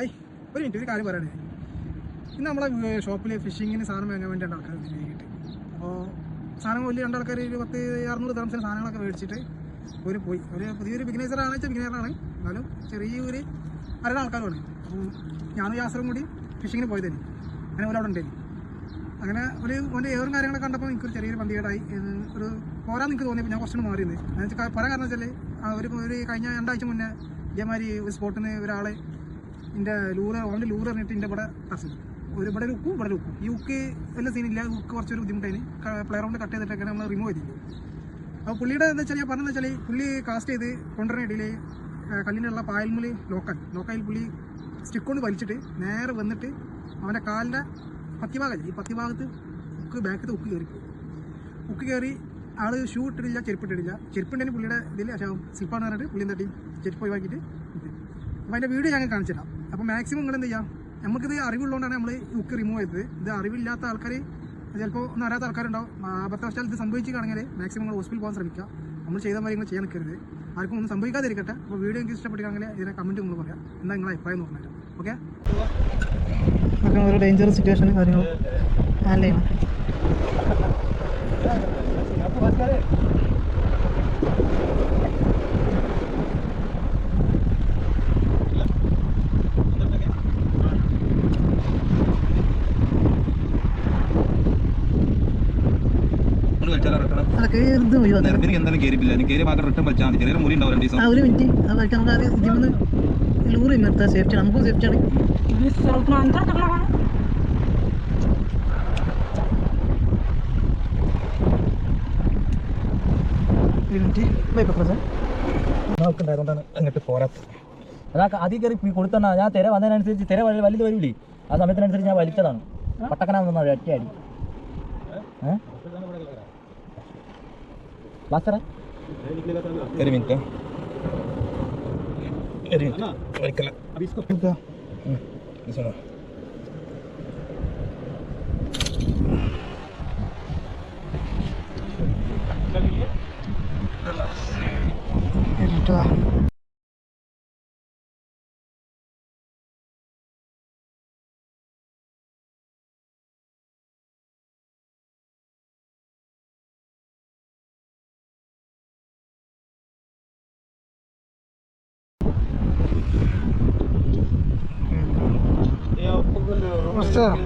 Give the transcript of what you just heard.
ഒരു മിനിറ്റ് ഒരു കാര്യം പറയണേ. ഇന്ന് നമ്മളെ ഷോപ്പിൽ ഫിഷിങ്ങിന് സാധനം വാങ്ങാൻ വേണ്ടി രണ്ടാൾക്കാർ വൈകിട്ട്. അപ്പോൾ സാധനം വലിയ രണ്ടാൾക്കാർ ഒരു 1000-600 തരംസിന് സാധനങ്ങളൊക്കെ മേടിച്ചിട്ട് ഒരു പോയി. ഒരു പുതിയൊരു ബിഗിനേഴ്സാണ് വെച്ചാൽ ബിഗിനേറാണ്, എന്നാലും ചെറിയൊരു അറിയുന്ന ആൾക്കാരുമാണ്. അപ്പം ഞാനും യാസറും കൂടി ഫിഷിങ്ങിന് പോയതല്ലേ, അങ്ങനെ പോലെ അവിടെ ഉണ്ടല്ലേ. അങ്ങനെ ഒരു ഓൻ്റെ ഏറും കാര്യങ്ങളൊക്കെ കണ്ടപ്പോൾ എനിക്കൊരു ചെറിയൊരു പന്തികേടായി. ഒരു പോരാൻ എനിക്ക് തോന്നിയപ്പോൾ ഞാൻ കുറച്ചുകൂടി മാറിയത്. എന്ന് വെച്ചാൽ പറയാൻ കാരണം വെച്ചാൽ ഒരു കഴിഞ്ഞ 2 ആഴ്ച മുന്നേ ഇതേമാതിരി ഒരു സ്പോട്ടിൽ നിന്ന് ഒരാളെ എൻ്റെ ഓൻ്റെ ലൂറ് പറഞ്ഞിട്ട് എൻ്റെ ഇവിടെ ടച്ച് ഇവിടെ ഒരു ഉക്കും ഇവിടെ ഒരു ഉക്കും. ഈ ഉക്ക് വലിയ സീനില്ല, ഉക്ക് കുറച്ചൊരു ബുദ്ധിമുട്ടായി പ്ലെയർ കൊണ്ട് കട്ട് ചെയ്തിട്ടൊക്കെ നമ്മൾ റിമൂവ് ചെയ്തില്ല. അപ്പോൾ പുള്ളിയുടെ എന്താ വെച്ചാൽ ഞാൻ പറഞ്ഞതെന്ന് വെച്ചാൽ പുള്ളി കാസ്റ്റ് ചെയ്ത് കൊണ്ടുവരുന്ന ഇടയിൽ കല്ലിനുള്ള പായൽമുല് ലോക്കായിൽ പുള്ളി സ്റ്റിക്ക് കൊണ്ട് വലിച്ചിട്ട് നേരെ വന്നിട്ട് അവൻ്റെ കാലിൻ്റെ പത്തിഭാഗം ഈ പത്തിഭാഗത്ത് ബാക്കത്ത് ഉക്ക് കയറി ആൾ ഷൂ ഇട്ടിട്ടില്ല, ചെരുപ്പിട്ടിട്ടില്ല. ചെരുപ്പുണ്ടെങ്കിൽ പുള്ളിയുടെ ഇതിൽ പക്ഷേ സ്ലിപ്പാണ് പറഞ്ഞിട്ട് പുള്ളി എന്താ ചെരുപ്പ് ഒഴിവാക്കിയിട്ട്. അപ്പോൾ അതിൻ്റെ വീഡിയോ ഞങ്ങൾ കാണിച്ചിടാം. അപ്പോൾ മാക്സിമം നിങ്ങൾ എന്ത് ചെയ്യാം, നമുക്കിത് അറിവുള്ളതുകൊണ്ടാണ് നമ്മൾ ഉക്ക് റിമൂവ് ചെയ്തത്. ഇത് അറിവില്ലാത്ത ആൾക്കാർ ചിലപ്പോൾ ഒന്നും അറിയാത്ത ആൾക്കാരുണ്ടാവും. അബദ്ധവശാൽ ഇത് സംഭവിക്കുകയാണെങ്കിൽ മാക്സിമം നിങ്ങൾ ഹോസ്പിറ്റലിൽ പോകാൻ ശ്രമിക്കുക. നമ്മൾ ചെയ്ത കാര്യങ്ങൾ ചെയ്യാൻ നിൽക്കരുത്, ആർക്കും ഒന്നും സംഭവിക്കാതിരിക്കട്ടെ. അപ്പോൾ വീഡിയോ എനിക്ക് ഇഷ്ടപ്പെടുകയാണെങ്കിൽ ഇതിനെ കമൻറ്റ് നിങ്ങൾ പറയാം, എന്താ നിങ്ങളെ അഭിപ്രായം എന്ന് പറഞ്ഞുതരാം. ഓക്കെ, ഓരോ ഡേഞ്ചറസ് സിറ്റുവേഷനും കാര്യങ്ങളും ഹാൻഡിൽ ചെയ്യണം. ഒരു മിനിറ്റ് നമുക്ക് ലൂറി നിർത്താൻ സേഫ്റ്റി, നമുക്കും സേഫ്റ്റിയാണ്. നോക്കുണ്ടായതുകൊണ്ടാണ് അങ്ങോട്ട് പോരാത്തത്. അതാ ആദ്യം കയറി കൊടുത്തണ ഞാൻ തിര വന്നതിനനുസരിച്ച് തിര വലുത് വരൂലേ, ആ സമയത്തിനനുസരിച്ച് ഞാൻ വലിച്ചതാണ്. പട്ടക്കനാന്ന് ഒറ്റയടി. ലാസ്റ്ററ ഒരു മിനിറ്റ് What's up?